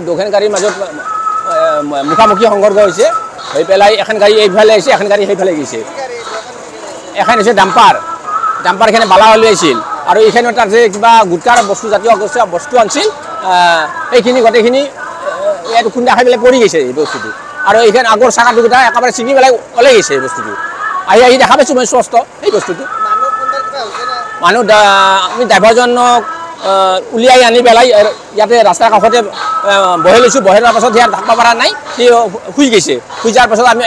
দুখন গাড়ীৰ মাজত মুখামুখি সংঘৰ্ষ হৈছে হৈ পেলাই এখন গাড়ী এইফালে আহিছে এখন গাড়ী সেইফালে গৈছে এখন হৈছে ডাম্পাৰখনে বালা উলিয়াইছিল আৰু এইখানে তাত যে কিবা গুটকাৰ বস্তু জাতীয় বস্তু আনিছিল এইখিনি গোটেইখিনি ইয়াত খুন্দা খাই পেলাই পৰি গৈছে এই বস্তুটো আৰু এইখান আগৰ চাকাটো দুটা একেবাৰে ছিঙি পেলাই ওলাই গৈছে এই বস্তুটো আহি দেখা পাইছোঁ মই স্পষ্ট এই বস্তুটো মানুহ আমি ড্ৰাইভাৰজনক উলিয়াই আনি পেলাই ইয়াতে ৰাস্তাৰ কাষতে বহাই লৈছোঁ বহাই লোৱাৰ পাছত ইয়াত থাকিব পৰা নাই সি শুই গৈছে শুই যোৱাৰ পাছত আমি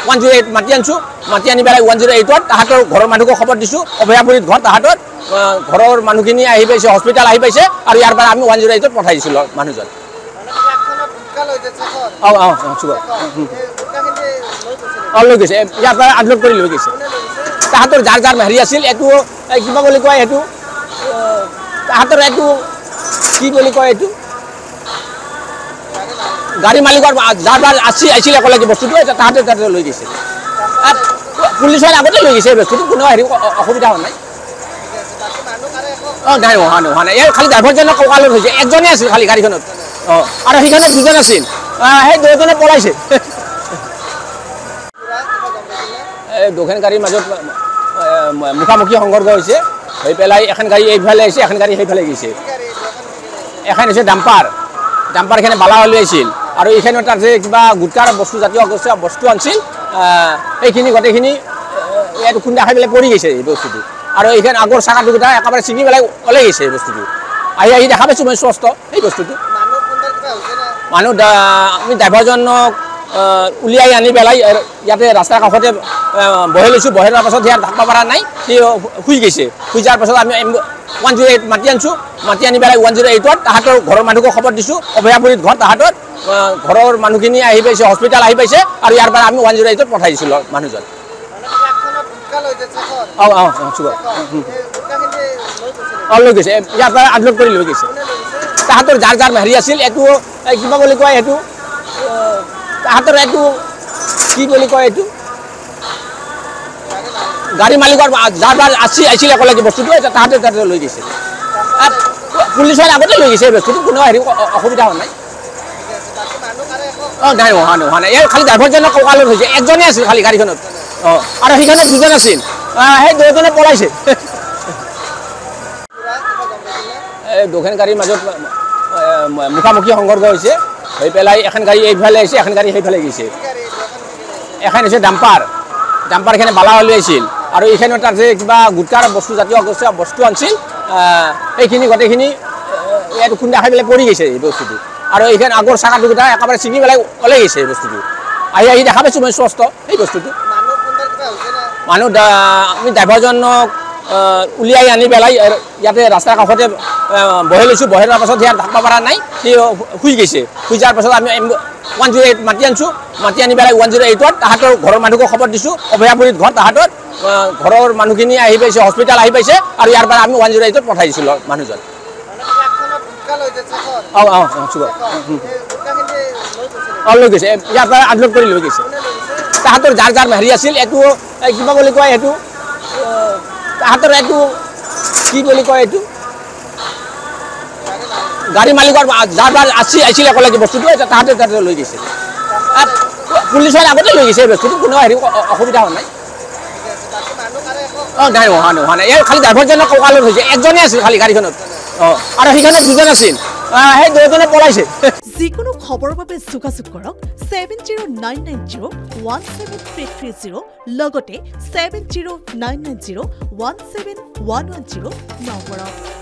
108 মাতি আনিছোঁ মাতি আনি পেলাই 108ত তাহাঁতৰ ঘৰৰ মানুহকো খবৰ দিছোঁ অভয়াপুৰীত ঘৰ তাহাঁতৰ ঘৰৰ মানুহখিনি আহি পাইছে হস্পিটেল আহি পাইছে আৰু ইয়াৰ পৰা আমি 108ত পঠাই দিছিলোঁ মানুহজন লৈ গৈছে ইয়াৰ পৰা আনলোড কৰি লৈ গৈছে তাহাঁতৰ যাৰ হেৰি আছিল এইটো কিবা বুলি কয় এইটো তাহাঁতৰ এইটো কি বুলি কয় এইটো গাড়ী মালিকৰ যাৰ আহিছিল একেলগে বস্তুটো তাহাঁতে লৈ গৈছে পুলিচৰ আগতে লৈ গৈছে বস্তুটো কোনো হেৰি অসুবিধা হোৱা নাই নাই হোৱা নাই এই খালি ড্ৰাইভাৰজনৰ কঁকালত হৈছে একজনে আছিল খালি গাড়ীখনত আৰু সেইখনত দুজন আছিল সেই দুজনে পলাইছে দুখন গাড়ীৰ মাজত মুখামুখি সংঘৰ্ষ হৈছে হৈ পেলাই এখন গাড়ী এইফালে আহিছে এখন গাড়ী সেইফালে গৈছে এখন হৈছে ডাম্পাৰখনে বালা উলিয়াইছিল আৰু এইখানে তাত যে কিবা গুটকাৰ বস্তু জাতীয় বস্তু আনিছিল এইখিনি গোটেইখিনি ইয়াত খুন্দা খাই পেলাই পৰি গৈছে এই বস্তুটো আৰু এইখান আগৰ চাকাটো দুটা একেবাৰে ছিঙি পেলাই ওলাই গৈছে এই বস্তুটো আহি দেখা পাইছোঁ মই স্পষ্ট এই বস্তুটো মানুহ আমি ড্ৰাইভাৰজনক উলিয়াই আনি পেলাই ইয়াতে ৰাস্তাৰ কাষতে বহাই লৈছোঁ বহাই লোৱাৰ পাছত ইয়াত থাকিব পৰা নাই সি শুই গৈছে শুই যোৱাৰ পাছত আমি 108 মাতি আনিছোঁ মাতি আনি পেলাই 108ত তাহাঁতৰ ঘৰৰ মানুহকো খবৰ দিছোঁ অভয়াপুৰীত ঘৰ তাহাঁতৰ ঘৰৰ মানুহখিনি আহি পাইছে হস্পিটেল আহি পাইছে আৰু ইয়াৰ পৰা আমি 108ত পঠাই দিছিলোঁ মানুহজন লৈ গৈছে ইয়াৰ পৰা আনলোড কৰি লৈ গৈছে তাহাঁতৰ যাৰ হেৰি আছিল এইটো কিবা বুলি কয় এইটো তাহাঁতৰ এইটো কি বুলি কয় এইটো গাড়ী মালিকৰ যাৰ আহিছিল একেলগে বস্তুটো তাহাঁতে লৈ গৈছে পুলিচৰ আগতে লৈ গৈছে বস্তুটো কোনো হেৰি অসুবিধা হোৱা নাই নাই হোৱা নাই এই খালি ড্ৰাইভাৰজনৰ কঁকালত হৈছে একজনে আছিল খালি গাড়ীখনত আৰু সেইখনত দুজন আছিল সেই দুজনে পলাইছে দুখন গাড়ীৰ মাজত মুখামুখি সংঘৰ্ষ হৈছে হৈ পেলাই এখন গাড়ী এইফালে আহিছে এখন গাড়ী সেইফালে গৈছে এখন হৈছে ডাম্পাৰখনে বালা উলিয়াইছিল আৰু এইখানে তাত যে কিবা গুটকাৰ বস্তু জাতীয় বস্তু আনিছিল এইখিনি গোটেইখিনি ইয়াত খুন্দা খাই পেলাই পৰি গৈছে এই বস্তুটো আৰু এইখান আগৰ চাকাটো দুটা একেবাৰে ছিঙি পেলাই ওলাই গৈছে এই বস্তুটো আহি দেখা পাইছোঁ মই স্পষ্ট এই বস্তুটো মানুহ আমি ড্ৰাইভাৰজনক উলিয়াই আনি পেলাই ইয়াতে ৰাস্তাৰ কাষতে বহাই লৈছোঁ বহাই লোৱাৰ পাছত ইয়াত থাকিব পৰা নাই সি শুই গৈছে শুই যোৱাৰ পাছত আমি 108 মাতি আনিছোঁ মাতি আনি পেলাই 108ত তাহাঁতৰ ঘৰৰ মানুহকো খবৰ দিছোঁ অভয়াপুৰীত ঘৰ তাহাঁতৰ ঘৰৰ মানুহখিনি আহি পাইছে হস্পিটেল আহি পাইছে আৰু ইয়াৰ পৰা আমি 108ত পঠাই দিছিলোঁ মানুহজন লৈ গৈছে ইয়াৰ পৰা আনলোড কৰি লৈ গৈছে তাহাঁতৰ যাৰ হেৰি আছিল এইটো কিবা বুলি কয় এইটো তাহাঁতৰ এইটো কি বুলি কয় এইটো গাড়ী মালিকৰ যাৰ আহিছিল একেলগে বস্তুটো তাহাঁতে লৈ গৈছে পুলিচৰ আগতে লৈ গৈছে বস্তুটো কোনো হেৰি অসুবিধা হোৱা নাই নাই হোৱা নাই এই খালি ড্ৰাইভাৰজনৰ কঁকালত হৈছে একজনে আছিল খালি গাড়ীখনত আৰু সেইখনত দুজন আছিল সেই দুজনে পলাইছে যিকোনো খবৰৰ বাবে যোগাযোগ কৰক 7099017330 লগতে 7099017110 নম্বৰত